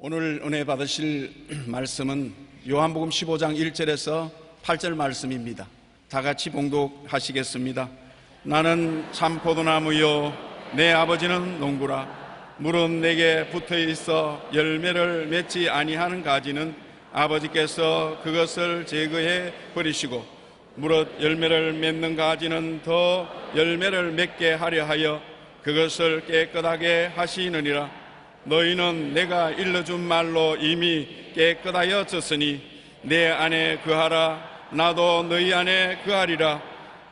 오늘 은혜 받으실 말씀은 요한복음 15장 1절에서 8절 말씀입니다. 다 같이 봉독하시겠습니다. 나는 참 포도나무요 내 아버지는 농부라. 무릇 내게 붙어 있어 열매를 맺지 아니하는 가지는 아버지께서 그것을 제거해 버리시고, 무릇 열매를 맺는 가지는 더 열매를 맺게 하려 하여 그것을 깨끗하게 하시느니라. 너희는 내가 일러준 말로 이미 깨끗하여졌으니 내 안에 거하라. 나도 너희 안에 거하리라.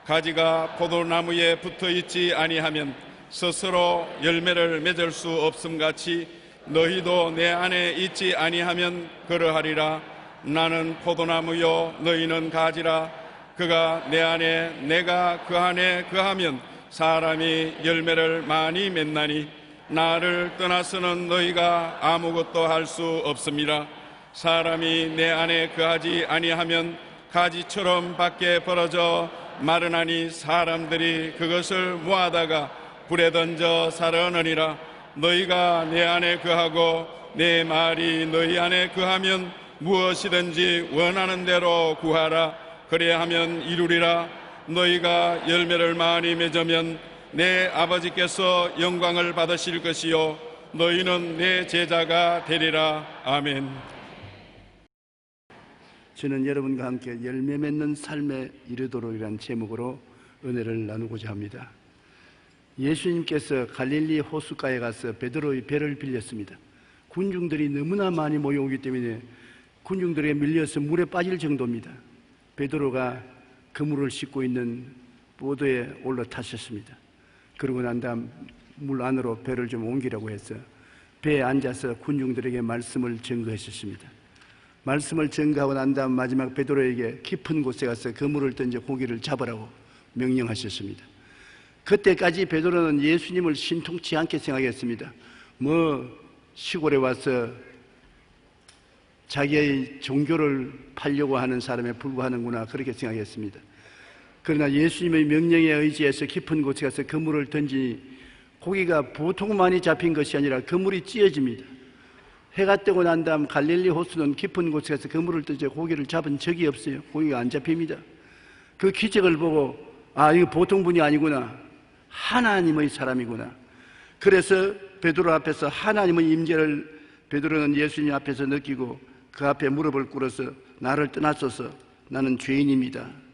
가지가 포도나무에 붙어 있지 아니하면 스스로 열매를 맺을 수 없음같이 너희도 내 안에 있지 아니하면 그러하리라. 나는 포도나무요 너희는 가지라. 그가 내 안에 내가 그 안에 거하면 사람이 열매를 많이 맺나니 나를 떠나서는 너희가 아무것도 할 수 없습니다. 사람이 내 안에 거하지 아니하면 가지처럼 밖에 벌어져 마르나니 사람들이 그것을 모아다가 불에 던져 사르느니라. 너희가 내 안에 거하고 내 말이 너희 안에 거하면 무엇이든지 원하는 대로 구하라. 그래야하면 이루리라. 너희가 열매를 많이 맺으면 내 아버지께서 영광을 받으실 것이요 너희는 내 제자가 되리라. 아멘. 저는 여러분과 함께 열매 맺는 삶에 이르도록이라는 제목으로 은혜를 나누고자 합니다. 예수님께서 갈릴리 호숫가에 가서 베드로의 배를 빌렸습니다. 군중들이 너무나 많이 모여오기 때문에 군중들에게 밀려서 물에 빠질 정도입니다. 베드로가 그물을 싣고 있는 보도에 올라타셨습니다. 그러고 난 다음 물 안으로 배를 좀 옮기라고 해서 배에 앉아서 군중들에게 말씀을 전거하셨습니다. 말씀을 전거하고 난 다음 마지막 베드로에게 깊은 곳에 가서 그물을 던져 고기를 잡으라고 명령하셨습니다. 그때까지 베드로는 예수님을 신통치 않게 생각했습니다. 시골에 와서 자기의 종교를 팔려고 하는 사람에 불과하는구나, 그렇게 생각했습니다. 그러나 예수님의 명령에 의지해서 깊은 곳에 가서 그물을 던지니 고기가 보통 많이 잡힌 것이 아니라 그물이 찢어집니다. 해가 뜨고 난 다음 갈릴리 호수는 깊은 곳에 가서 그물을 던져 고기를 잡은 적이 없어요. 고기가 안 잡힙니다. 그 기적을 보고 이거 보통 분이 아니구나, 하나님의 사람이구나. 그래서 베드로 앞에서 하나님의 임재를 베드로는 예수님 앞에서 느끼고 그 앞에 무릎을 꿇어서 나를 떠나소서, 나는 죄인입니다.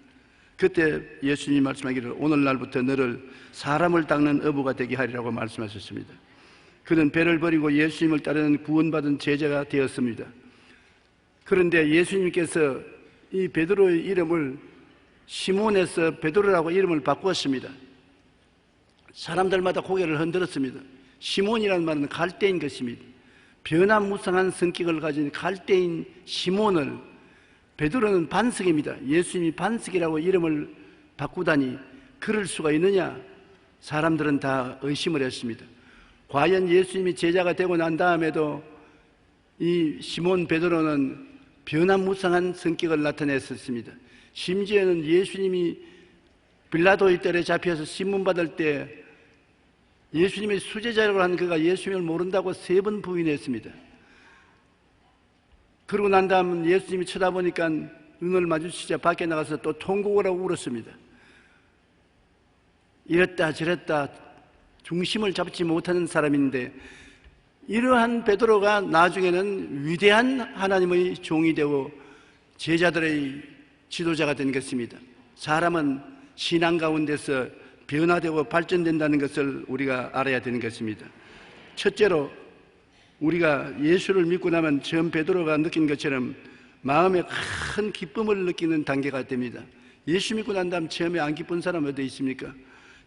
그때 예수님 말씀하기를 오늘날부터 너를 사람을 닦는 어부가 되게 하리라고 말씀하셨습니다. 그는 배를 버리고 예수님을 따르는 구원받은 제자가 되었습니다. 그런데 예수님께서 이 베드로의 이름을 시몬에서 베드로라고 이름을 바꾸었습니다. 사람들마다 고개를 흔들었습니다. 시몬이라는 말은 갈대인 것입니다. 변화무쌍한 성격을 가진 갈대인 시몬을, 베드로는 반석입니다. 예수님이 반석이라고 이름을 바꾸다니 그럴 수가 있느냐? 사람들은 다 의심을 했습니다. 과연 예수님이 제자가 되고 난 다음에도 이 시몬 베드로는 변화무쌍한 성격을 나타냈었습니다. 심지어는 예수님이 빌라도의 뜰에 잡혀서 신문받을 때 예수님의 수제자라고 한 그가 예수님을 모른다고 3번 부인했습니다. 그러고 난 다음 예수님이 쳐다보니까 눈을 마주치자 밖에 나가서 또 통곡을 하고 울었습니다. 이랬다 저랬다 중심을 잡지 못하는 사람인데, 이러한 베드로가 나중에는 위대한 하나님의 종이 되고 제자들의 지도자가 된 것입니다. 사람은 신앙 가운데서 변화되고 발전된다는 것을 우리가 알아야 되는 것입니다. 첫째로 우리가 예수를 믿고 나면 처음 베드로가 느낀 것처럼 마음에 큰 기쁨을 느끼는 단계가 됩니다. 예수 믿고 난 다음 처음에 안 기쁜 사람 어디 있습니까?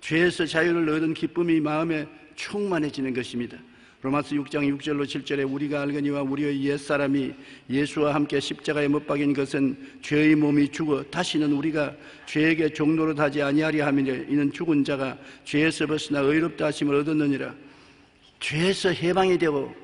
죄에서 자유를 얻은 기쁨이 마음에 충만해지는 것입니다. 로마서 6장 6절로 7절에 우리가 알거니와 우리의 옛사람이 예수와 함께 십자가에 못 박인 것은 죄의 몸이 죽어 다시는 우리가 죄에게 종노릇 하지 아니하려 함이라. 이는 죽은 자가 죄에서 벗어나 의롭다 하심을 얻었느니라. 죄에서 해방이 되고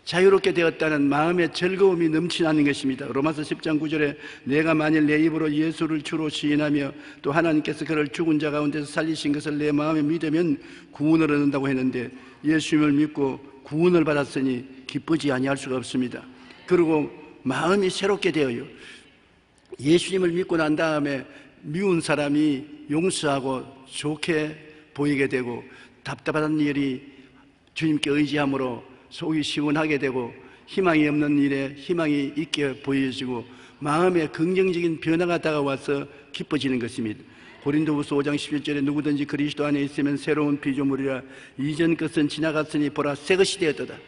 자유롭게 되었다는 마음의 즐거움이 넘치나는 것입니다. 로마서 10장 9절에 내가 만일 내 입으로 예수를 주로 시인하며 또 하나님께서 그를 죽은 자 가운데서 살리신 것을 내 마음에 믿으면 구원을 얻는다고 했는데, 예수님을 믿고 구원을 받았으니 기쁘지 아니할 수가 없습니다. 그리고 마음이 새롭게 되어요. 예수님을 믿고 난 다음에 미운 사람이 용서하고 좋게 보이게 되고, 답답한 일이 주님께 의지함으로 속이 시원하게 되고, 희망이 없는 일에 희망이 있게 보여지고, 마음에 긍정적인 변화가 다가와서 기뻐지는 것입니다. 고린도후서 5장 11절에 누구든지 그리스도 안에 있으면 새로운 피조물이라, 이전 것은 지나갔으니 보라 새 것이 되었도다.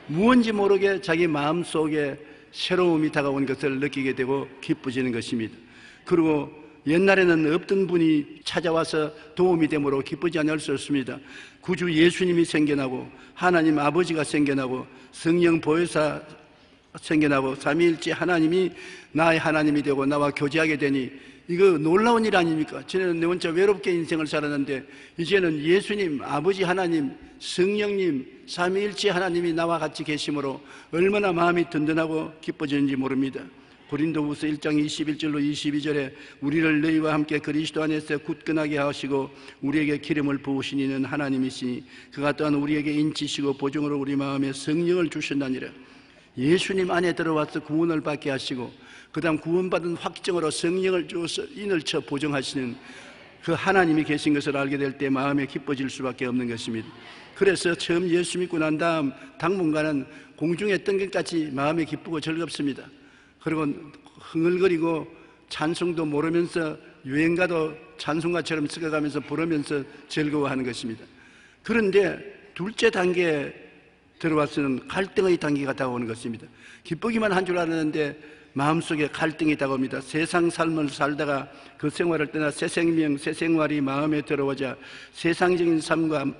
무언지 모르게 자기 마음속에 새로움이 다가온 것을 느끼게 되고 기뻐지는 것입니다. 그리고 옛날에는 없던 분이 찾아와서 도움이 되므로 기쁘지 않을 수 없습니다. 구주 예수님이 생겨나고, 하나님 아버지가 생겨나고, 성령 보혜사 생겨나고, 삼위일체 하나님이 나의 하나님이 되고 나와 교제하게 되니 이거 놀라운 일 아닙니까? 저는 내 혼자 외롭게 인생을 살았는데 이제는 예수님, 아버지 하나님, 성령님, 삼위일체 하나님이 나와 같이 계심으로 얼마나 마음이 든든하고 기뻐지는지 모릅니다. 고린도후서 1장 21절로 22절에 우리를 너희와 함께 그리스도 안에서 굳건하게 하시고 우리에게 기름을 부으신 이는 하나님이시니 그가 또한 우리에게 인치시고 보증으로 우리 마음에 성령을 주셨나니라. 예수님 안에 들어와서 구원을 받게 하시고, 그 다음 구원받은 확정으로 성령을 주어서 인을 쳐 보증하시는 그 하나님이 계신 것을 알게 될 때 마음에 기뻐질 수밖에 없는 것입니다. 그래서 처음 예수 믿고 난 다음 당분간은 공중에 뜬 것같이 마음이 기쁘고 즐겁습니다. 그리고 흥얼거리고 찬송도 모르면서 유행가도 찬송가처럼 섞어가면서 부르면서 즐거워하는 것입니다. 그런데 둘째 단계에 들어와서는 갈등의 단계가 다가오는 것입니다. 기쁘기만 한 줄 알았는데 마음속에 갈등이 다가옵니다. 세상 삶을 살다가 그 생활을 떠나 새 생명, 새 생활이 마음에 들어오자 세상적인 삶과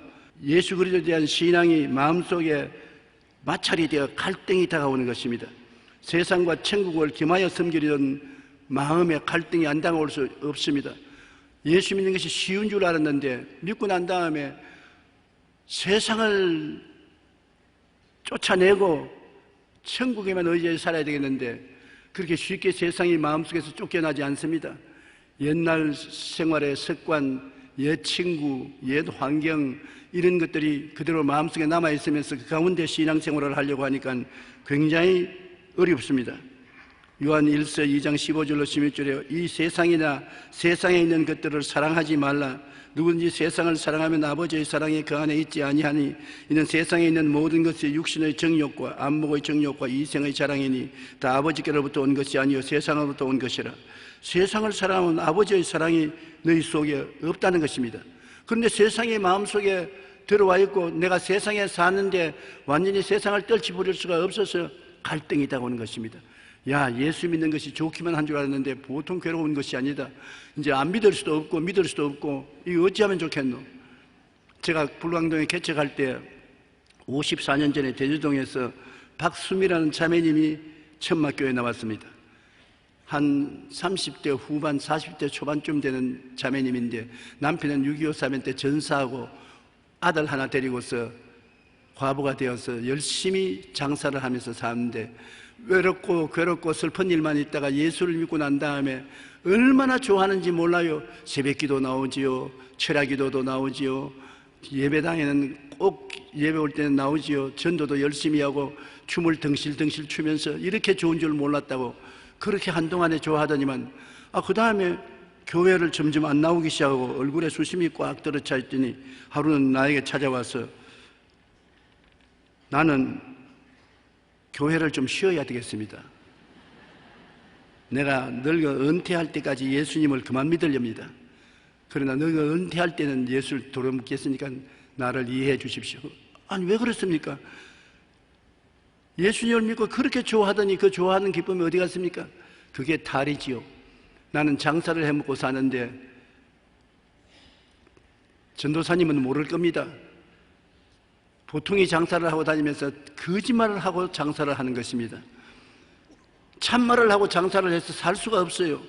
예수 그리스도에 대한 신앙이 마음속에 마찰이 되어 갈등이 다가오는 것입니다. 세상과 천국을 겸하여 섬기려던 마음에 갈등이 안 다가올 수 없습니다. 예수 믿는 것이 쉬운 줄 알았는데 믿고 난 다음에 세상을 쫓아내고 천국에만 의지해 살아야 되겠는데 그렇게 쉽게 세상이 마음속에서 쫓겨나지 않습니다. 옛날 생활의 습관, 옛 친구, 옛 환경 이런 것들이 그대로 마음속에 남아있으면서 그 가운데 신앙생활을 하려고 하니까 굉장히 어렵습니다. 요한 1서 2장 15절로 16절에 이 세상이나 세상에 있는 것들을 사랑하지 말라. 누구든지 세상을 사랑하면 아버지의 사랑이 그 안에 있지 아니하니 이는 세상에 있는 모든 것이 육신의 정욕과 안목의 정욕과 이생의 자랑이니 다 아버지께로부터 온 것이 아니요 세상으로부터 온 것이라. 세상을 사랑하면 아버지의 사랑이 너희 속에 없다는 것입니다. 그런데 세상이 마음속에 들어와 있고 내가 세상에 사는데 완전히 세상을 떨치버릴 수가 없어서 갈등이 다가오는 것입니다. 야, 예수 믿는 것이 좋기만 한 줄 알았는데 보통 괴로운 것이 아니다. 이제 안 믿을 수도 없고 믿을 수도 없고 이거 어찌하면 좋겠노? 제가 불광동에 개척할 때 54년 전에 대주동에서 박수미라는 자매님이 천막교회에 나왔습니다. 한 30대 후반 40대 초반쯤 되는 자매님인데 남편은 6.25 사변 때 전사하고 아들 하나 데리고서 과부가 되어서 열심히 장사를 하면서 사는데 외롭고 괴롭고 슬픈 일만 있다가 예수를 믿고 난 다음에 얼마나 좋아하는지 몰라요. 새벽기도 나오지요, 철야기도도 나오지요, 예배당에는 꼭 예배 올 때는 나오지요, 전도도 열심히 하고 춤을 덩실덩실 추면서 이렇게 좋은 줄 몰랐다고 그렇게 한동안에 좋아하더니만 그 다음에 교회를 점점 안 나오기 시작하고 얼굴에 수심이 꽉 들어차 있더니 하루는 나에게 찾아와서 나는 교회를 좀 쉬어야 되겠습니다. 내가 늙어 은퇴할 때까지 예수님을 그만 믿으렵니다. 그러나 늙어 은퇴할 때는 예수를 돌아묻겠으니까 나를 이해해 주십시오. 아니 왜 그렇습니까? 예수님을 믿고 그렇게 좋아하더니 그 좋아하는 기쁨이 어디 갔습니까? 그게 탈이지요. 나는 장사를 해먹고 사는데 전도사님은 모를 겁니다. 보통이 장사를 하고 다니면서 거짓말을 하고 장사를 하는 것입니다. 참말을 하고 장사를 해서 살 수가 없어요.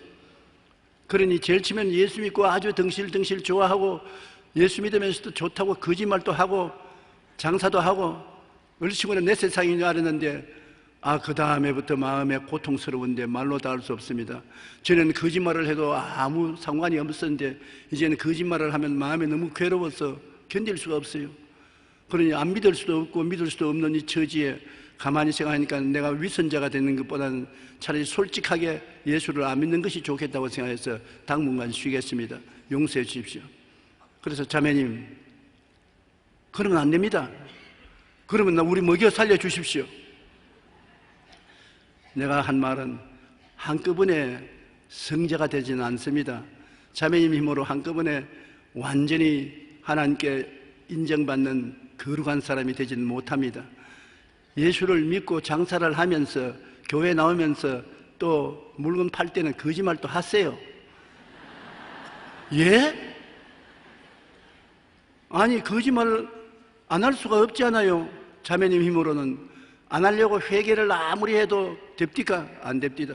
그러니 제일 치면 예수 믿고 아주 덩실덩실 좋아하고 예수 믿으면서도 좋다고 거짓말도 하고 장사도 하고 얼씨구나 내 세상인 줄 알았는데 그 다음에부터 마음에 고통스러운데 말로 다 할 수 없습니다. 저는 거짓말을 해도 아무 상관이 없었는데 이제는 거짓말을 하면 마음이 너무 괴로워서 견딜 수가 없어요. 그러니 안 믿을 수도 없고 믿을 수도 없는 이 처지에 가만히 생각하니까 내가 위선자가 되는 것보다는 차라리 솔직하게 예수를 안 믿는 것이 좋겠다고 생각해서 당분간 쉬겠습니다. 용서해 주십시오. 그래서 자매님, 그러면 안 됩니다. 그러면 우리 먹여 살려 주십시오. 내가 한 말은 한꺼번에 성자가 되지는 않습니다. 자매님 힘으로 한꺼번에 완전히 하나님께 인정받는 거룩한 사람이 되지는 못합니다. 예수를 믿고 장사를 하면서 교회 나오면서 또 물건 팔 때는 거짓말도 하세요. 예? 아니, 거짓말 안 할 수가 없잖아요. 자매님 힘으로는 안 하려고 회개를 아무리 해도 됩니까? 안 됩니다.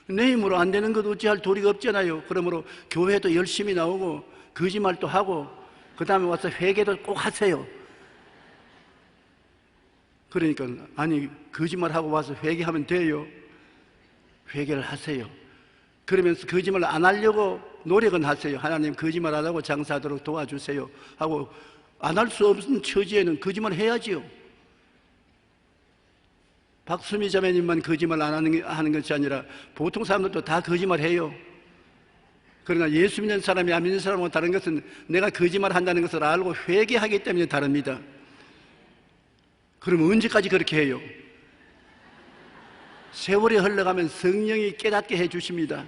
내 힘으로 안 되는 것 어찌할 도리가 없잖아요. 그러므로 교회도 열심히 나오고 거짓말도 하고 그 다음에 와서 회개도 꼭 하세요. 그러니까 아니, 거짓말하고 와서 회개하면 돼요. 회개를 하세요. 그러면서 거짓말 안 하려고 노력은 하세요. 하나님, 거짓말 안 하고 장사하도록 도와주세요 하고, 안 할 수 없는 처지에는 거짓말 해야지요. 박수미 자매님만 거짓말 안 하는 것이 아니라 보통 사람들도 다 거짓말 해요. 그러나 예수 믿는 사람이 안 믿는 사람하고 다른 것은 내가 거짓말 한다는 것을 알고 회개하기 때문에 다릅니다. 그럼 언제까지 그렇게 해요? 세월이 흘러가면 성령이 깨닫게 해 주십니다.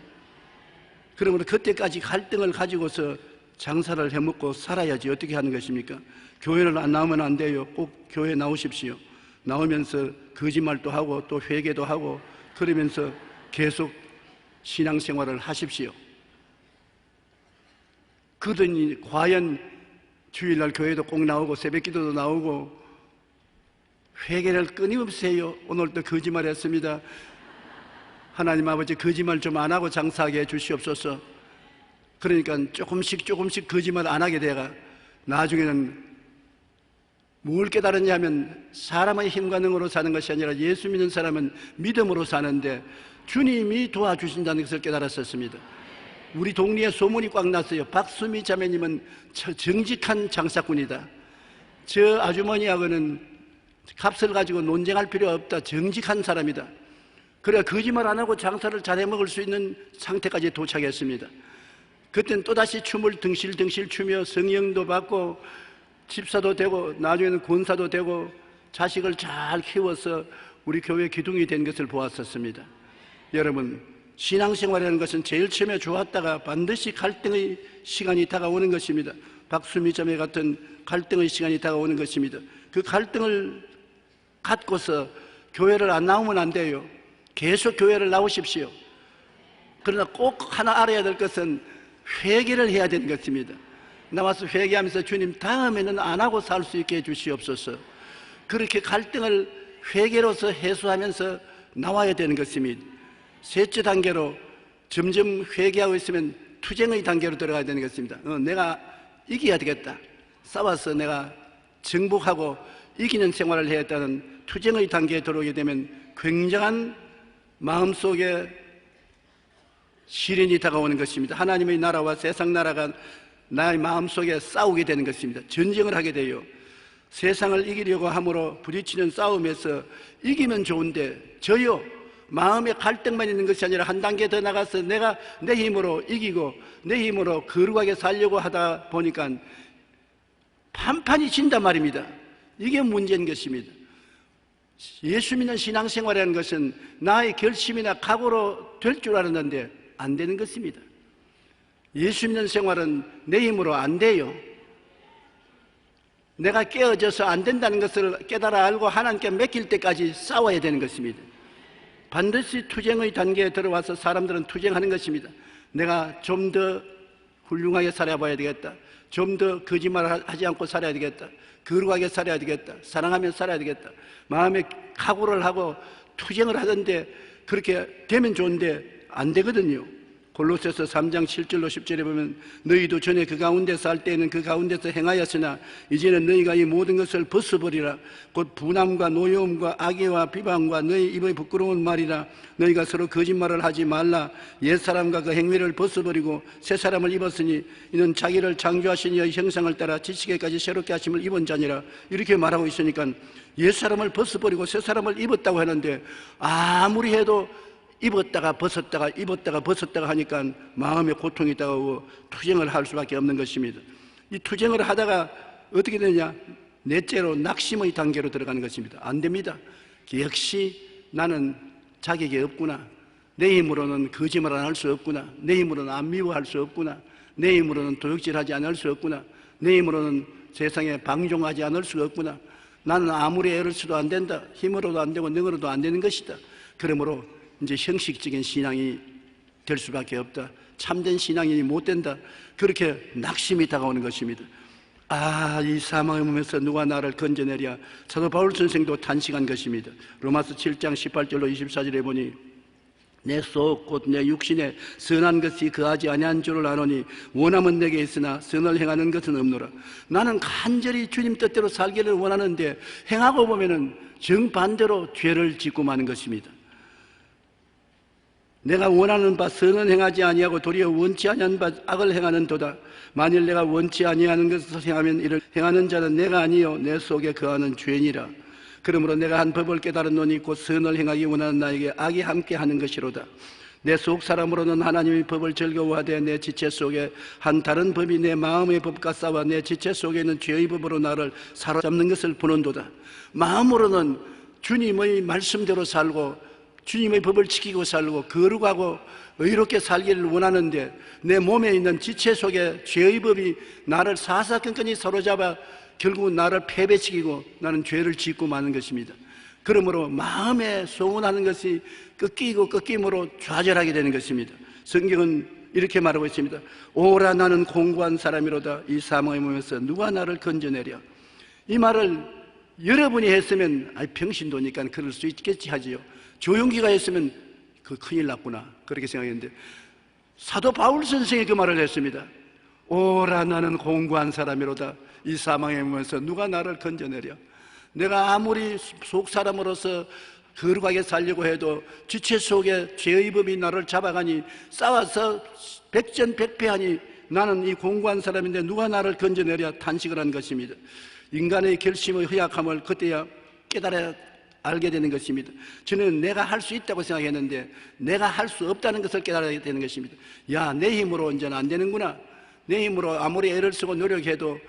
그러므로 그때까지 갈등을 가지고서 장사를 해먹고 살아야지 어떻게 하는 것입니까? 교회를 안 나오면 안 돼요. 꼭 교회 나오십시오. 나오면서 거짓말도 하고 또 회개도 하고 그러면서 계속 신앙생활을 하십시오. 그러더니 과연 주일날 교회도 꼭 나오고 새벽기도도 나오고 회개를 끊임없이 해요. 오늘도 거짓말 했습니다. 하나님 아버지, 거짓말 좀 안 하고 장사하게 해 주시옵소서. 그러니까 조금씩 거짓말 안 하게 돼가 나중에는 뭘 깨달았냐면 사람의 힘과 능으로 사는 것이 아니라 예수 믿는 사람은 믿음으로 사는데 주님이 도와주신다는 것을 깨달았었습니다. 우리 동리에 소문이 꽉 났어요. 박수미 자매님은 정직한 장사꾼이다. 저 아주머니하고는 값을 가지고 논쟁할 필요 없다. 정직한 사람이다. 그래야 거짓말 안 하고 장사를 잘 해먹을 수 있는 상태까지 도착했습니다. 그때는 또다시 춤을 덩실덩실 추며 성령도 받고 집사도 되고 나중에는 권사도 되고 자식을 잘 키워서 우리 교회 기둥이 된 것을 보았었습니다. 여러분, 신앙생활이라는 것은 제일 처음에 좋았다가 반드시 갈등의 시간이 다가오는 것입니다. 박수미 자매 같은 갈등의 시간이 다가오는 것입니다. 그 갈등을 갖고서 교회를 안 나오면 안 돼요. 계속 교회를 나오십시오. 그러나 꼭 하나 알아야 될 것은 회개를 해야 되는 것입니다. 나와서 회개하면서 주님, 다음에는 안 하고 살 수 있게 해주시옵소서. 그렇게 갈등을 회개로서 해소하면서 나와야 되는 것입니다. 셋째 단계로 점점 회개하고 있으면 투쟁의 단계로 들어가야 되는 것입니다. 내가 이겨야 되겠다. 싸워서 내가 정복하고 이기는 생활을 해야겠다는 투쟁의 단계에 들어오게 되면 굉장한 마음속에 시련이 다가오는 것입니다. 하나님의 나라와 세상 나라가 나의 마음속에 싸우게 되는 것입니다. 전쟁을 하게 돼요. 세상을 이기려고 함으로 부딪히는 싸움에서 이기면 좋은데 저요, 마음에 갈등만 있는 것이 아니라 한 단계 더 나가서 내가 내 힘으로 이기고 내 힘으로 거룩하게 살려고 하다 보니까 판판이 진단 말입니다. 이게 문제인 것입니다. 예수 믿는 신앙생활이라는 것은 나의 결심이나 각오로 될 줄 알았는데 안 되는 것입니다. 예수 믿는 생활은 내 힘으로 안 돼요. 내가 깨어져서 안 된다는 것을 깨달아 알고 하나님께 맡길 때까지 싸워야 되는 것입니다. 반드시 투쟁의 단계에 들어와서 사람들은 투쟁하는 것입니다. 내가 좀 더 훌륭하게 살아봐야 되겠다. 좀 더 거짓말 하지 않고 살아야 되겠다. 거룩하게 살아야 되겠다. 사랑하며 살아야 되겠다. 마음에 각오를 하고 투쟁을 하던데 그렇게 되면 좋은데 안 되거든요. 골로새서 3장 7절로 10절에 보면 너희도 전에 그 가운데 살 때에는 그 가운데서 행하였으나 이제는 너희가 이 모든 것을 벗어버리라. 곧 분함과 노여움과 악의와 비방과 너희 입의 부끄러운 말이라. 너희가 서로 거짓말을 하지 말라. 옛사람과 그 행위를 벗어버리고 새사람을 입었으니 이는 자기를 창조하신 이의 형상을 따라 지식에까지 새롭게 하심을 입은 자니라. 이렇게 말하고 있으니까 옛사람을 벗어버리고 새사람을 입었다고 하는데 아무리 해도 입었다가 벗었다가 입었다가 벗었다가 하니까 마음에 고통이 있다고 투쟁을 할 수밖에 없는 것입니다. 이 투쟁을 하다가 어떻게 되냐? 넷째로 낙심의 단계로 들어가는 것입니다. 안 됩니다. 역시 나는 자격이 없구나. 내 힘으로는 거짓말을 할 수 없구나. 내 힘으로는 안 미워할 수 없구나. 내 힘으로는 도둑질하지 않을 수 없구나. 내 힘으로는 세상에 방종하지 않을 수 없구나. 나는 아무리 애를 써도 안 된다. 힘으로도 안 되고 능으로도 안 되는 것이다. 그러므로 이제 형식적인 신앙이 될 수밖에 없다. 참된 신앙이 못 된다. 그렇게 낙심이 다가오는 것입니다. 이 사망의 몸에서 누가 나를 건져내랴. 사도 바울 선생도 탄식한 것입니다. 로마서 7장 18절로 24절에 보니 내 속 곧 내 육신에 선한 것이 거하지 아니한 줄을 아노니 원함은 내게 있으나 선을 행하는 것은 없노라. 나는 간절히 주님 뜻대로 살기를 원하는데 행하고 보면은 정반대로 죄를 짓고 마는 것입니다. 내가 원하는 바 선은 행하지 아니하고 도리어 원치 아니한 바 악을 행하는 도다. 만일 내가 원치 아니하는 것을 행하면 이를 행하는 자는 내가 아니요 내 속에 거하는 죄니라. 그러므로 내가 한 법을 깨달았노니 곧 선을 행하기 원하는 나에게 악이 함께 하는 것이로다. 내 속 사람으로는 하나님의 법을 즐거워하되 내 지체 속에 한 다른 법이 내 마음의 법과 싸워 내 지체 속에 있는 죄의 법으로 나를 사로잡는 것을 보는도다. 마음으로는 주님의 말씀대로 살고 주님의 법을 지키고 살고 거룩하고 의롭게 살기를 원하는데 내 몸에 있는 지체 속에 죄의 법이 나를 사사건건히 사로잡아 결국은 나를 패배시키고 나는 죄를 짓고 마는 것입니다. 그러므로 마음에 소원하는 것이 꺾이고 꺾임으로 좌절하게 되는 것입니다. 성경은 이렇게 말하고 있습니다. 오라 나는 공고한 사람이로다. 이 사망의 몸에서 누가 나를 건져내랴. 이 말을 여러분이 했으면 병신도니까 그럴 수 있겠지 하지요. 조용기가 했으면 큰일 났구나 그렇게 생각했는데 사도 바울 선생이 그 말을 했습니다. 오라 나는 공고한 사람이로다. 이 사망의 몸에서 누가 나를 건져내랴. 내가 아무리 속 사람으로서 거룩하게 살려고 해도 지체 속에 죄의 법이 나를 잡아가니 싸워서 백전백패하니 나는 이 공고한 사람인데 누가 나를 건져내랴 탄식을 한 것입니다. 인간의 결심의 허약함을 그때야 깨달아 알게 되는 것입니다. 저는 내가 할 수 있다고 생각했는데 내가 할 수 없다는 것을 깨달아야 되는 것입니다. 내 힘으로 이제는 안 되는구나. 내 힘으로 아무리 애를 쓰고 노력해도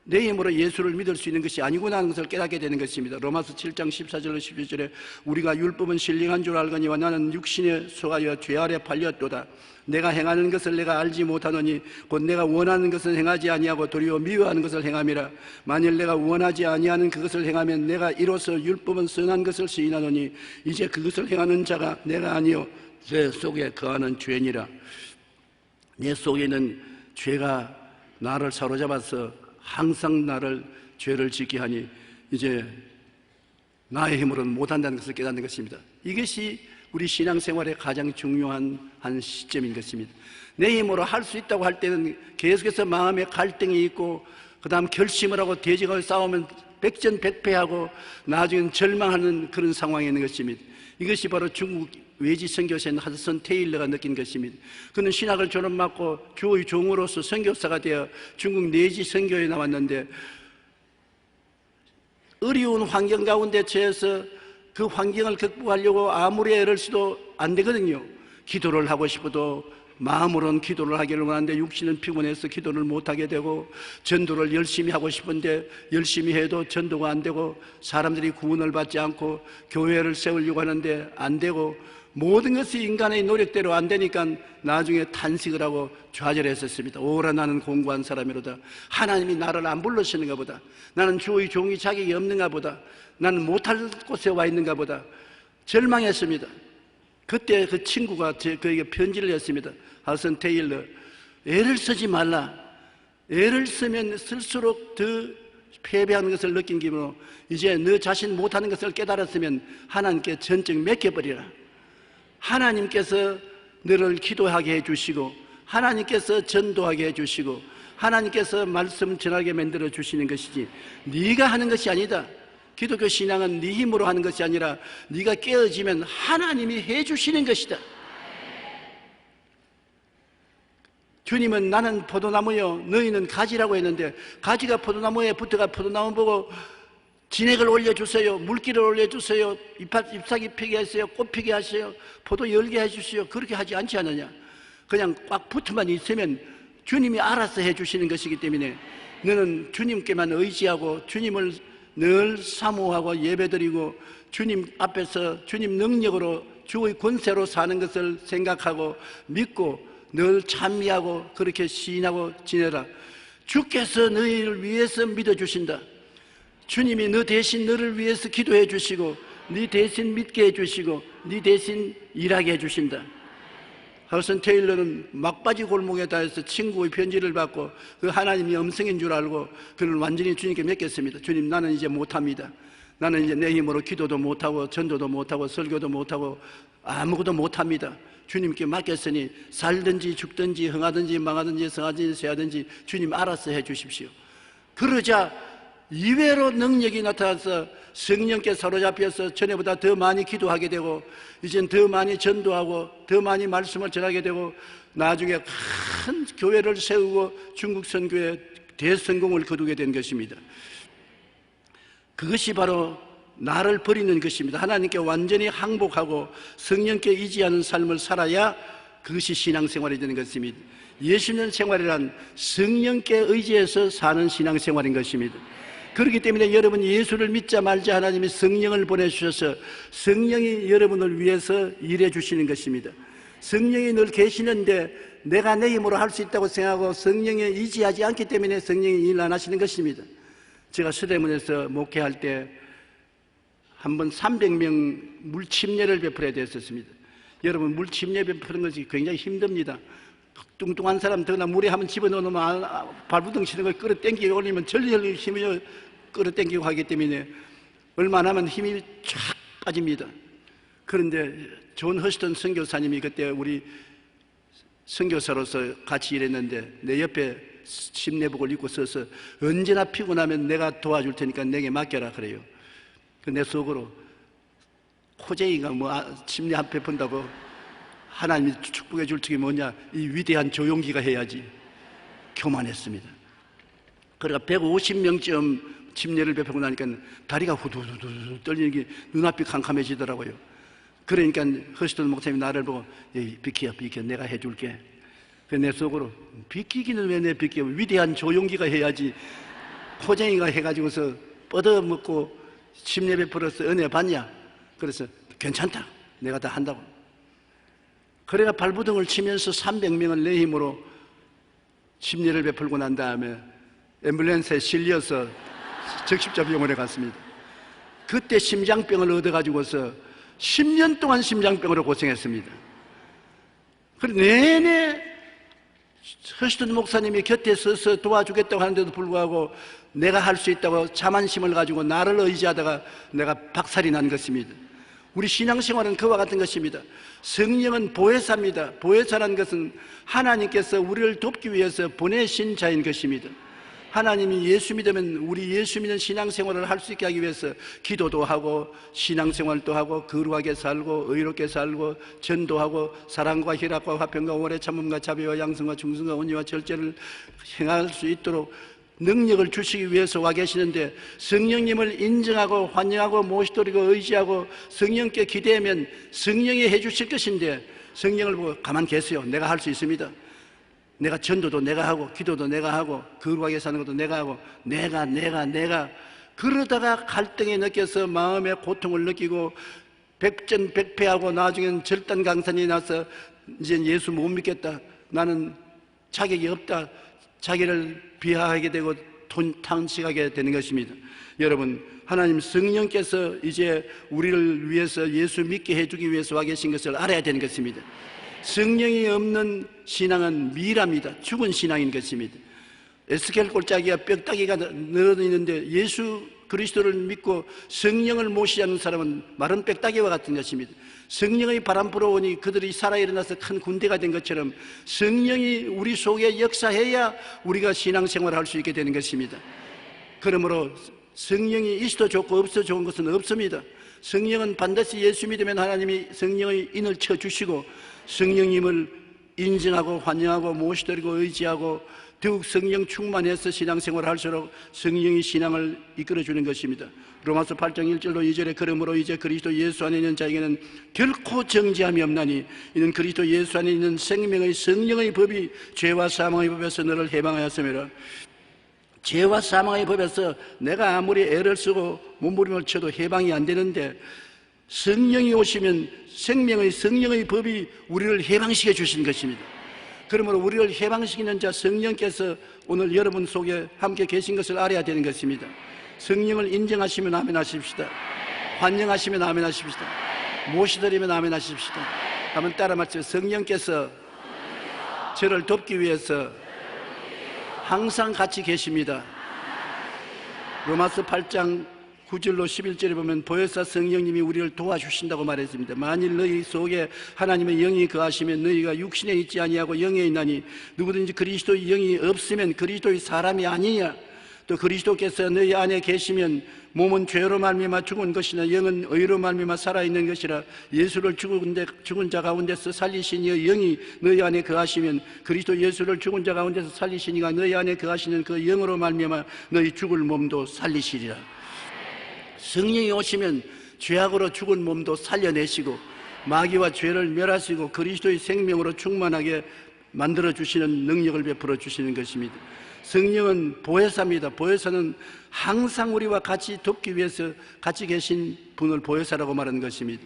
내 힘으로 예수를 믿을 수 있는 것이 아니구나 하는 것을 깨닫게 되는 것입니다. 로마서 7장 14절로 12절에 우리가 율법은 신령한 줄 알거니와 나는 육신에 속하여 죄 아래 팔렸도다. 내가 행하는 것을 내가 알지 못하노니 곧 내가 원하는 것은 행하지 아니하고 도리어 미워하는 것을 행함이라. 만일 내가 원하지 아니하는 그것을 행하면 내가 이로써 율법은 선한 것을 시인하노니 이제 그것을 행하는 자가 내가 아니요 내 속에 거하는 죄니라. 내 속에는 죄가 나를 사로잡아서 항상 나를 죄를 짓게 하니 이제 나의 힘으로는 못한다는 것을 깨닫는 것입니다. 이것이 우리 신앙생활의 가장 중요한 한 시점인 것입니다. 내 힘으로 할 수 있다고 할 때는 계속해서 마음에 갈등이 있고 그 다음 결심을 하고 대적하고 싸우면 백전백패하고 나중에는 절망하는 그런 상황이 있는 것입니다. 이것이 바로 중국 외지 선교사인 하드슨 테일러가 느낀 것입니다. 그는 신학을 졸업받고 주의 종으로서 선교사가 되어 중국 내지 선교에 나왔는데 어려운 환경 가운데 처해서 그 환경을 극복하려고 아무리 애를 써도 안 되거든요. 기도를 하고 싶어도 마음으로는 기도를 하기를 원하는데 육신은 피곤해서 기도를 못하게 되고 전도를 열심히 하고 싶은데 열심히 해도 전도가 안 되고 사람들이 구원을 받지 않고 교회를 세우려고 하는데 안 되고 모든 것이 인간의 노력대로 안 되니까 나중에 탄식을 하고 좌절했었습니다. 오라 나는 공고한 사람이로다. 하나님이 나를 안 불러주시는가 보다. 나는 주의 종이 자격이 없는가 보다. 나는 못할 곳에 와 있는가 보다. 절망했습니다. 그때 그 친구가 그에게 편지를 했습니다. 하드슨 테일러, 애를 쓰지 말라. 애를 쓰면 쓸수록 더 패배하는 것을 느낀 기분으로 이제 너 자신 못하는 것을 깨달았으면 하나님께 전적 맡겨버리라. 하나님께서 너를 기도하게 해주시고 하나님께서 전도하게 해주시고 하나님께서 말씀 전하게 만들어 주시는 것이지 네가 하는 것이 아니다. 기독교 신앙은 네 힘으로 하는 것이 아니라 네가 깨어지면 하나님이 해주시는 것이다. 주님은 나는 포도나무요 너희는 가지라고 했는데 가지가 포도나무에 붙어가 포도나무 보고 진액을 올려주세요, 물기를 올려주세요, 잎사귀 피게 하세요, 꽃 피게 하세요, 포도 열게 해주세요, 그렇게 하지 않지 않느냐. 그냥 꽉 붙어만 있으면 주님이 알아서 해주시는 것이기 때문에 너는 주님께만 의지하고 주님을 늘 사모하고 예배드리고 주님 앞에서 주님 능력으로 주의 권세로 사는 것을 생각하고 믿고 늘 찬미하고 그렇게 시인하고 지내라. 주께서 너희를 위해서 믿어주신다. 주님이 너 대신 너를 위해서 기도해 주시고 네 대신 믿게 해주시고 네 대신 일하게 해주신다. 하드슨 테일러는 막바지 골목에 닿아서 친구의 편지를 받고 그 하나님이 음성인 줄 알고 그를 완전히 주님께 맡겼습니다. 주님, 나는 이제 못합니다. 나는 이제 내 힘으로 기도도 못하고 전도도 못하고 설교도 못하고 아무것도 못합니다. 주님께 맡겼으니 살든지 죽든지 흥하든지 망하든지 성하든지 쇠하든지 주님 알아서 해 주십시오. 그러자 이외로 능력이 나타나서 성령께 사로잡혀서 전에보다 더 많이 기도하게 되고 이젠 더 많이 전도하고 더 많이 말씀을 전하게 되고 나중에 큰 교회를 세우고 중국 선교에 대성공을 거두게 된 것입니다. 그것이 바로 나를 버리는 것입니다. 하나님께 완전히 항복하고 성령께 의지하는 삶을 살아야 그것이 신앙생활이 되는 것입니다. 예수 믿는 생활이란 성령께 의지해서 사는 신앙생활인 것입니다. 그렇기 때문에 여러분 예수를 믿자 말자 하나님이 성령을 보내주셔서 성령이 여러분을 위해서 일해 주시는 것입니다. 성령이 늘 계시는데 내가 내 힘으로 할 수 있다고 생각하고 성령에 의지하지 않기 때문에 성령이 일 안 하시는 것입니다. 제가 서대문에서 목회할 때 한 번 300명 물침례를 베풀어야 됐었습니다. 여러분 물침례 베푸는 것이 굉장히 힘듭니다. 뚱뚱한 사람 더나 물에 한번 집어넣으면 발부둥 치는 걸 끌어당기고 올리면 전리혈 힘이 끌어당기고 하기 때문에 얼마 안 하면 힘이 쫙 빠집니다. 그런데 존 허스턴 선교사님이 그때 우리 선교사로서 같이 일했는데 내 옆에 침례복을 입고 서서 언제나 피곤하면 내가 도와줄 테니까 내게 맡겨라 그래요. 내 속으로 호재이가 침례 한 베푼다고 하나님이 축복해 줄 적이 뭐냐, 이 위대한 조용기가 해야지 교만했습니다. 그러니까 150명쯤 침례를 베푸고 나니까 다리가 후두두두 떨리는 게 눈앞이 캄캄해지더라고요. 그러니까 허스턴 목사님이 나를 보고 비켜 내가 해줄게. 내 속으로 비키기는 왜 내 비켜, 위대한 조용기가 해야지 호쟁이가 해가지고서 뻗어먹고 침례 베풀어서 은혜 받냐. 그래서 괜찮다, 내가 다 한다고. 그래가 발부둥을 치면서 300명을 내 힘으로 침례를 베풀고 난 다음에 앰뷸런스에 실려서 적십자 병원에 갔습니다. 그때 심장병을 얻어가지고서 10년 동안 심장병으로 고생했습니다. 그리고 내내 허스턴 목사님이 곁에 서서 도와주겠다고 하는데도 불구하고 내가 할 수 있다고 자만심을 가지고 나를 의지하다가 내가 박살이 난 것입니다. 우리 신앙생활은 그와 같은 것입니다. 성령은 보혜사입니다. 보혜사라는 것은 하나님께서 우리를 돕기 위해서 보내신 자인 것입니다. 하나님이 예수 믿으면 우리 예수 믿는 신앙생활을 할 수 있게 하기 위해서 기도도 하고 신앙생활도 하고 거룩하게 살고 의롭게 살고 전도하고 사랑과 희락과 화평과 오래 참음과 자비와 양성과 충성과 온유와 절제를 행할 수 있도록 능력을 주시기 위해서 와 계시는데 성령님을 인정하고 환영하고 모시도록 의지하고 성령께 기대하면 성령이 해주실 것인데 성령을 보고 가만 계세요. 내가 할 수 있습니다. 내가 전도도 내가 하고 기도도 내가 하고 거룩하게 사는 것도 내가 하고 내가 그러다가 갈등에 느껴서 마음의 고통을 느끼고 백전백패하고 나중에는 절단강산이 나서 이제 예수 못 믿겠다, 나는 자격이 없다, 자기를 비하하게 되고 탄식하게 되는 것입니다. 여러분, 하나님 성령께서 이제 우리를 위해서 예수 믿게 해주기 위해서 와 계신 것을 알아야 되는 것입니다. 성령이 없는 신앙은 미랍니다. 죽은 신앙인 것입니다. 에스겔 골짜기가 뼈다귀가 늘어있는데 예수 그리스도를 믿고 성령을 모시지 않는 사람은 마른 빽따기와 같은 것입니다. 성령의 바람 불어오니 그들이 살아 일어나서 큰 군대가 된 것처럼 성령이 우리 속에 역사해야 우리가 신앙생활을 할 수 있게 되는 것입니다. 그러므로 성령이 있어도 좋고 없어도 좋은 것은 없습니다. 성령은 반드시 예수 믿으면 하나님이 성령의 인을 쳐주시고 성령님을 인정하고 환영하고 모시드리고 의지하고 더욱 성령 충만해서 신앙생활을 할수록 성령이 신앙을 이끌어주는 것입니다. 로마서 8장 1절로 2절에 그러므로 이제 그리스도 예수 안에 있는 자에게는 결코 정죄함이 없나니 이는 그리스도 예수 안에 있는 생명의 성령의 법이 죄와 사망의 법에서 너를 해방하였음이라. 죄와 사망의 법에서 내가 아무리 애를 쓰고 몸부림을 쳐도 해방이 안 되는데 성령이 오시면 성령의 법이 우리를 해방시켜 주신 것입니다. 그러므로 우리를 해방시키는 자 성령께서 오늘 여러분 속에 함께 계신 것을 알아야 되는 것입니다. 성령을 인정하시면 아멘 하십시다. 환영하시면 아멘 하십시다. 모시드리면 아멘 하십시다. 한번 따라 말씀. 성령께서 저를 돕기 위해서 항상 같이 계십니다. 로마서 8장 9절로 11절에 보면 보혜사 성령님이 우리를 도와주신다고 말했습니다. 만일 너희 속에 하나님의 영이 거하시면 너희가 육신에 있지 아니하고 영에 있나니 누구든지 그리스도의 영이 없으면 그리스도의 사람이 아니냐. 또 그리스도께서 너희 안에 계시면 몸은 죄로 말미암아 죽은 것이나 영은 의로 말미암아 살아있는 것이라. 예수를 죽은 자 가운데서 살리신 이의 영이 너희 안에 거하시면 그리스도 예수를 죽은 자 가운데서 살리신 이가 너희 안에 거하시는 그 영으로 말미암아 너희 죽을 몸도 살리시리라. 성령이 오시면 죄악으로 죽은 몸도 살려내시고 마귀와 죄를 멸하시고 그리스도의 생명으로 충만하게 만들어주시는 능력을 베풀어 주시는 것입니다. 성령은 보혜사입니다. 보혜사는 항상 우리와 같이 돕기 위해서 같이 계신 분을 보혜사라고 말하는 것입니다.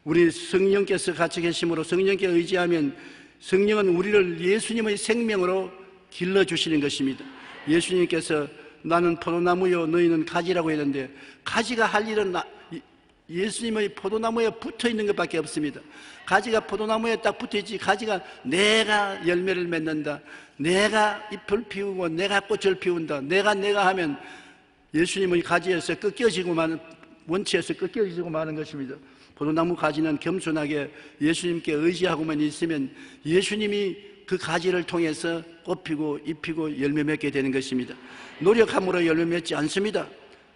우리 성령께서 같이 계심으로 성령께 의지하면 성령은 우리를 예수님의 생명으로 길러주시는 것입니다. 예수님께서 나는 포도나무요 너희는 가지라고 했는데 가지가 할 일은 예수님의 포도나무에 붙어 있는 것밖에 없습니다. 가지가 포도나무에 딱 붙어 있지 가지가 내가 열매를 맺는다, 내가 잎을 피우고 내가 꽃을 피운다, 내가 하면 예수님의 가지에서 꺾여지고 마는, 원치에서 꺾여지고 마는 것입니다. 포도나무 가지는 겸손하게 예수님께 의지하고만 있으면 예수님이 그 가지를 통해서 꽃피고 잎피고 열매 맺게 되는 것입니다. 노력함으로 열매 맺지 않습니다.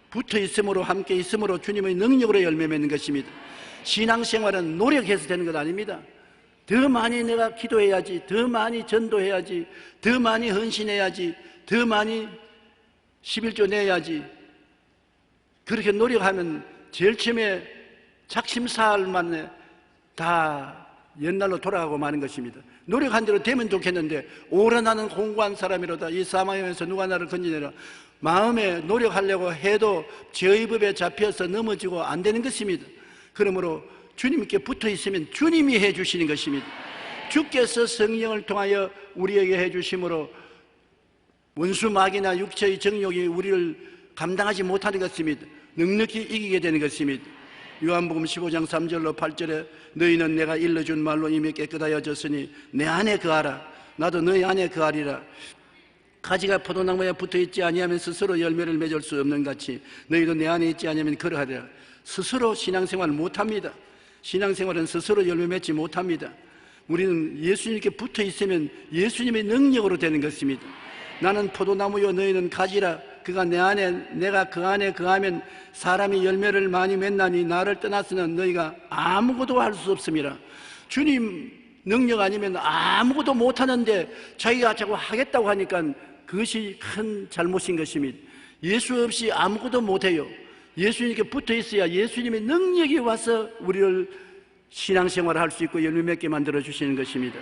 붙어 있음으로 함께 있음으로 주님의 능력으로 열매 맺는 것입니다. 신앙생활은 노력해서 되는 것 아닙니다. 더 많이 내가 기도해야지, 더 많이 전도해야지, 더 많이 헌신해야지, 더 많이 11조 내야지. 그렇게 노력하면 제일 처음에 작심사할 만에 다 옛날로 돌아가고 마는 것입니다. 노력한 대로 되면 좋겠는데 오래 나는 공고한 사람이로다 이 사망에서 누가 나를 건지내라. 마음에 노력하려고 해도 죄의 법에 잡혀서 넘어지고 안 되는 것입니다. 그러므로 주님께 붙어 있으면 주님이 해 주시는 것입니다. 주께서 성령을 통하여 우리에게 해 주심으로 원수 마귀나 육체의 정욕이 우리를 감당하지 못하는 것입니다. 넉넉히 이기게 되는 것입니다. 요한복음 15장 3절로 8절에 너희는 내가 일러준 말로 이미 깨끗하여졌으니 내 안에 거하라. 나도 너희 안에 거하리라. 가지가 포도나무에 붙어있지 아니하면 스스로 열매를 맺을 수 없는 같이 너희도 내 안에 있지 아니하면 그러하리라. 스스로 신앙생활을 못합니다. 신앙생활은 스스로 열매 맺지 못합니다. 우리는 예수님께 붙어있으면 예수님의 능력으로 되는 것입니다. 나는 포도나무요 너희는 가지라. 그가 내 안에 내가 그 안에 거하면 사람이 열매를 많이 맺나니 나를 떠나서는 너희가 아무것도 할 수 없습니다. 주님 능력 아니면 아무것도 못하는데 자기가 자꾸 하겠다고 하니까 그것이 큰 잘못인 것입니다. 예수 없이 아무것도 못해요. 예수님께 붙어 있어야 예수님의 능력이 와서 우리를 신앙생활을 할 수 있고 열매 맺게 만들어 주시는 것입니다.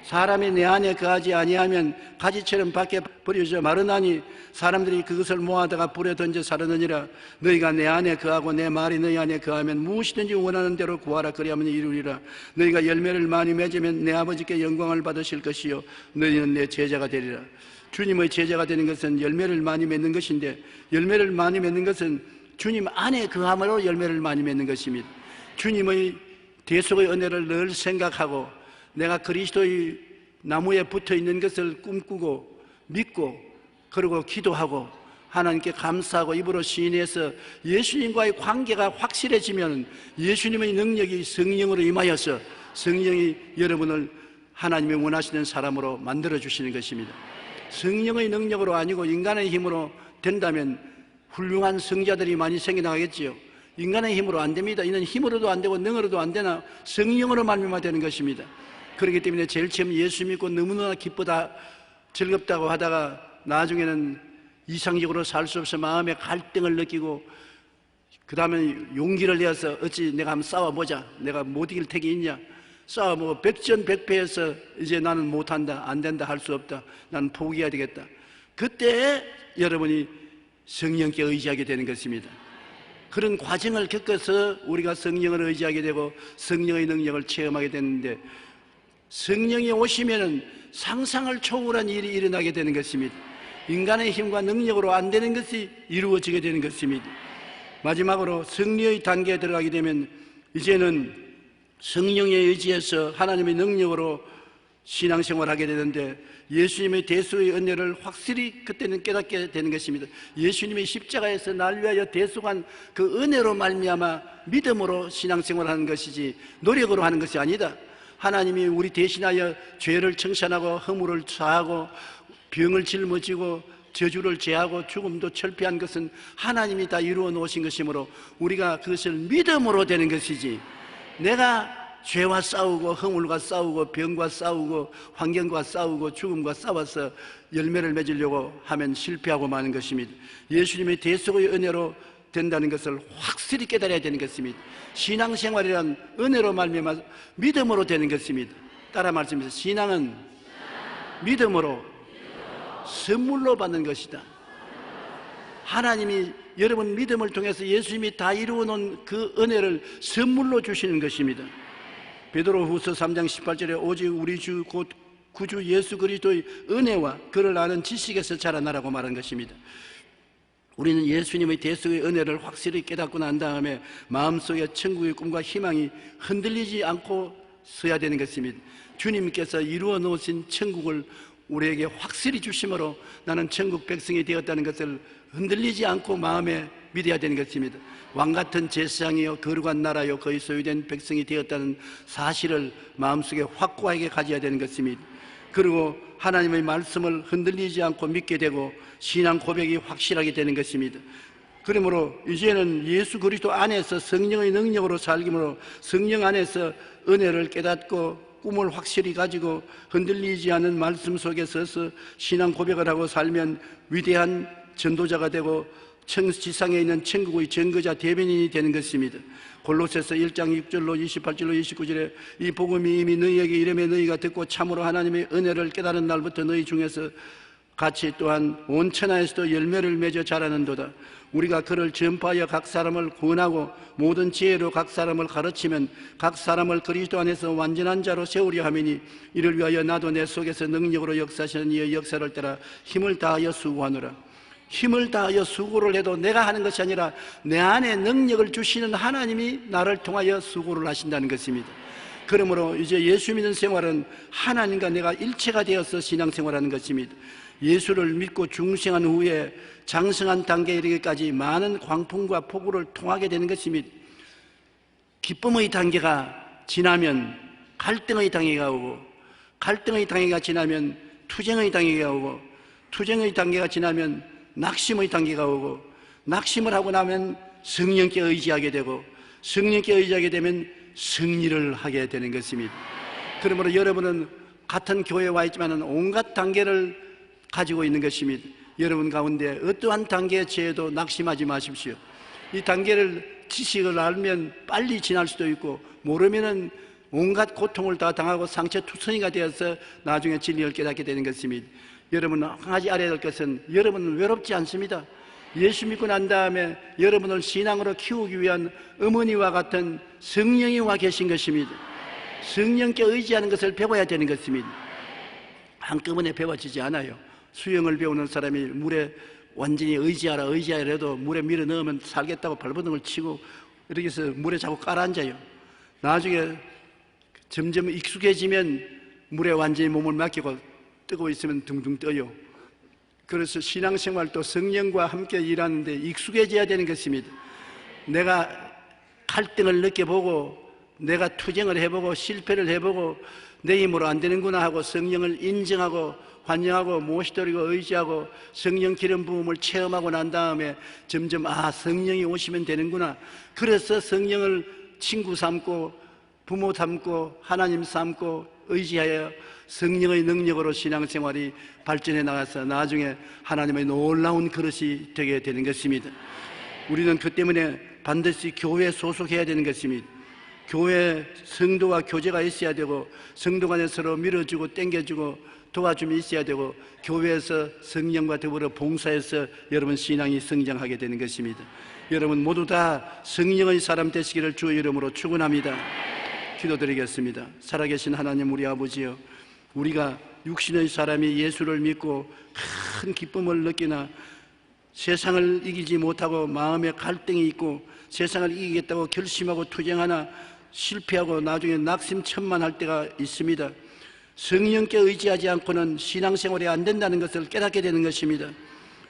사람이 내 안에 거하지 아니하면 가지처럼 밖에 버려져 마르나니 사람들이 그것을 모아다가 불에 던져 사르느니라. 너희가 내 안에 거하고 내 말이 너희 안에 거하면 무엇이든지 원하는 대로 구하라. 그리하면 이루리라. 너희가 열매를 많이 맺으면 내 아버지께 영광을 받으실 것이요 너희는 내 제자가 되리라. 주님의 제자가 되는 것은 열매를 많이 맺는 것인데 열매를 많이 맺는 것은 주님 안에 거함으로 열매를 많이 맺는 것입니다. 주님의 대속의 은혜를 늘 생각하고 내가 그리스도의 나무에 붙어 있는 것을 꿈꾸고 믿고 그리고 기도하고 하나님께 감사하고 입으로 시인해서 예수님과의 관계가 확실해지면 예수님의 능력이 성령으로 임하여서 성령이 여러분을 하나님이 원하시는 사람으로 만들어주시는 것입니다. 성령의 능력으로 아니고 인간의 힘으로 된다면 훌륭한 성자들이 많이 생겨나겠지요. 인간의 힘으로 안 됩니다. 이는 힘으로도 안 되고 능으로도 안 되나 성령으로 말미암아 되는 것입니다. 그렇기 때문에 제일 처음 예수 믿고 너무나 기쁘다 즐겁다고 하다가 나중에는 이상적으로 살 수 없어 마음의 갈등을 느끼고 그 다음에 용기를 내어서 어찌 내가 한번 싸워보자. 내가 못 이길 택이 있냐. 싸워보고 백전백패해서 이제 나는 못한다. 안 된다. 할 수 없다. 나는 포기해야 되겠다. 그때 여러분이 성령께 의지하게 되는 것입니다. 그런 과정을 겪어서 우리가 성령을 의지하게 되고 성령의 능력을 체험하게 되는데 성령이 오시면은 상상을 초월한 일이 일어나게 되는 것입니다. 인간의 힘과 능력으로 안 되는 것이 이루어지게 되는 것입니다. 마지막으로 승리의 단계에 들어가게 되면 이제는 성령에 의지해서 하나님의 능력으로 신앙생활을 하게 되는데 예수님의 대수의 은혜를 확실히 그때는 깨닫게 되는 것입니다. 예수님의 십자가에서 날 위하여 대속한 그 은혜로 말미암아 믿음으로 신앙생활을 하는 것이지 노력으로 하는 것이 아니다. 하나님이 우리 대신하여 죄를 청산하고 허물을 사하고 병을 짊어지고 저주를 제하고 죽음도 철폐한 것은 하나님이 다 이루어 놓으신 것이므로 우리가 그것을 믿음으로 되는 것이지 내가 죄와 싸우고 허물과 싸우고 병과 싸우고 환경과 싸우고 죽음과 싸워서 열매를 맺으려고 하면 실패하고 마는 것입니다. 예수님의 대속의 은혜로 된다는 것을 확실히 깨달아야 되는 것입니다. 신앙생활이란 은혜로 말미암아 믿음으로 되는 것입니다. 따라 말씀해서 신앙은 믿음으로 선물로 받는 것이다. 하나님이 여러분 믿음을 통해서 예수님이 다 이루어 놓은 그 은혜를 선물로 주시는 것입니다. 베드로후서 3장 18절에 오직 우리 주 곧 구주 예수 그리스도의 은혜와 그를 아는 지식에서 자라나라고 말한 것입니다. 우리는 예수님의 대속의 은혜를 확실히 깨닫고 난 다음에 마음속에 천국의 꿈과 희망이 흔들리지 않고 서야 되는 것입니다. 주님께서 이루어 놓으신 천국을 우리에게 확실히 주심으로 나는 천국 백성이 되었다는 것을 흔들리지 않고 마음에 믿어야 되는 것입니다. 왕같은 제사장이요 거룩한 나라요 거의 소유된 백성이 되었다는 사실을 마음속에 확고하게 가져야 되는 것입니다. 그리고 하나님의 말씀을 흔들리지 않고 믿게 되고 신앙 고백이 확실하게 되는 것입니다. 그러므로 이제는 예수 그리스도 안에서 성령의 능력으로 살기므로 성령 안에서 은혜를 깨닫고 꿈을 확실히 가지고 흔들리지 않은 말씀 속에 서서 신앙 고백을 하고 살면 위대한 전도자가 되고 지상에 있는 천국의 증거자 대변인이 되는 것입니다. 골로새서 1장 6절로 28절로 29절에 이 복음이 이미 너희에게 이름에 너희가 듣고 참으로 하나님의 은혜를 깨달은 날부터 너희 중에서 같이 또한 온 천하에서도 열매를 맺어 자라는도다. 우리가 그를 전파하여 각 사람을 구원하고 모든 지혜로 각 사람을 가르치면 각 사람을 그리스도 안에서 완전한 자로 세우려 함이니 이를 위하여 나도 내 속에서 능력으로 역사하시는 이의 역사를 따라 힘을 다하여 수고하노라. 힘을 다하여 수고를 해도 내가 하는 것이 아니라 내 안에 능력을 주시는 하나님이 나를 통하여 수고를 하신다는 것입니다. 그러므로 이제 예수 믿는 생활은 하나님과 내가 일체가 되어서 신앙생활하는 것입니다. 예수를 믿고 중생한 후에 장성한 단계에 이르기까지 많은 광풍과 폭우를 통하게 되는 것입니다. 기쁨의 단계가 지나면 갈등의 단계가 오고 갈등의 단계가 지나면 투쟁의 단계가 오고 투쟁의 단계가 지나면 낙심의 단계가 오고 낙심을 하고 나면 성령께 의지하게 되고 성령께 의지하게 되면 승리를 하게 되는 것입니다. 그러므로 여러분은 같은 교회에 와 있지만 온갖 단계를 가지고 있는 것입니다. 여러분 가운데 어떠한 단계에 처해도 낙심하지 마십시오. 이 단계를 지식을 알면 빨리 지날 수도 있고 모르면은 온갖 고통을 다 당하고 상처투성이가 되어서 나중에 진리를 깨닫게 되는 것입니다. 여러분 한 가지 알아야 될 것은 여러분은 외롭지 않습니다. 예수 믿고 난 다음에 여러분을 신앙으로 키우기 위한 어머니와 같은 성령이 와 계신 것입니다. 성령께 의지하는 것을 배워야 되는 것입니다. 한꺼번에 배워지지 않아요. 수영을 배우는 사람이 물에 완전히 의지하라 해도 물에 밀어 넣으면 살겠다고 발버둥을 치고 이렇게 해서 물에 자꾸 깔아앉아요. 나중에 점점 익숙해지면 물에 완전히 몸을 맡기고 뜨고 있으면 둥둥 떠요. 그래서 신앙생활도 성령과 함께 일하는데 익숙해져야 되는 것입니다. 내가 갈등을 느껴보고 내가 투쟁을 해보고 실패를 해보고 내 힘으로 안 되는구나 하고 성령을 인정하고 환영하고 모시도리고 의지하고 성령 기름 부음을 체험하고 난 다음에 점점 성령이 오시면 되는구나. 그래서 성령을 친구 삼고 부모 삼고 하나님 삼고 의지하여 성령의 능력으로 신앙생활이 발전해 나가서 나중에 하나님의 놀라운 그릇이 되게 되는 것입니다. 우리는 그 때문에 반드시 교회에 소속해야 되는 것입니다. 교회 성도와 교제가 있어야 되고 성도 간에 서로 밀어주고 땡겨주고 도와줌이 있어야 되고 교회에서 성령과 더불어 봉사해서 여러분 신앙이 성장하게 되는 것입니다. 여러분 모두 다 성령의 사람 되시기를 주의 이름으로 축원합니다. 기도드리겠습니다. 살아계신 하나님 우리 아버지여, 우리가 육신의 사람이 예수를 믿고 큰 기쁨을 느끼나 세상을 이기지 못하고 마음에 갈등이 있고 세상을 이기겠다고 결심하고 투쟁하나 실패하고 나중에 낙심천만할 때가 있습니다. 성령께 의지하지 않고는 신앙생활이 안 된다는 것을 깨닫게 되는 것입니다.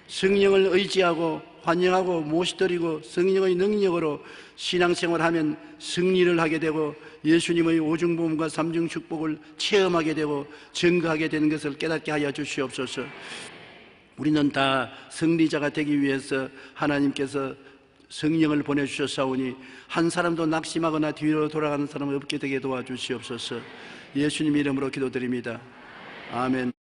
성령을 의지하고 환영하고 모시드리고 성령의 능력으로 신앙생활하면 승리를 하게 되고 예수님의 오중보험과 삼중축복을 체험하게 되고 증거하게 되는 것을 깨닫게 하여 주시옵소서. 우리는 다 승리자가 되기 위해서 하나님께서 성령을 보내주셨사오니 한 사람도 낙심하거나 뒤로 돌아가는 사람 없게 되게 도와주시옵소서. 예수님 이름으로 기도드립니다. 아멘.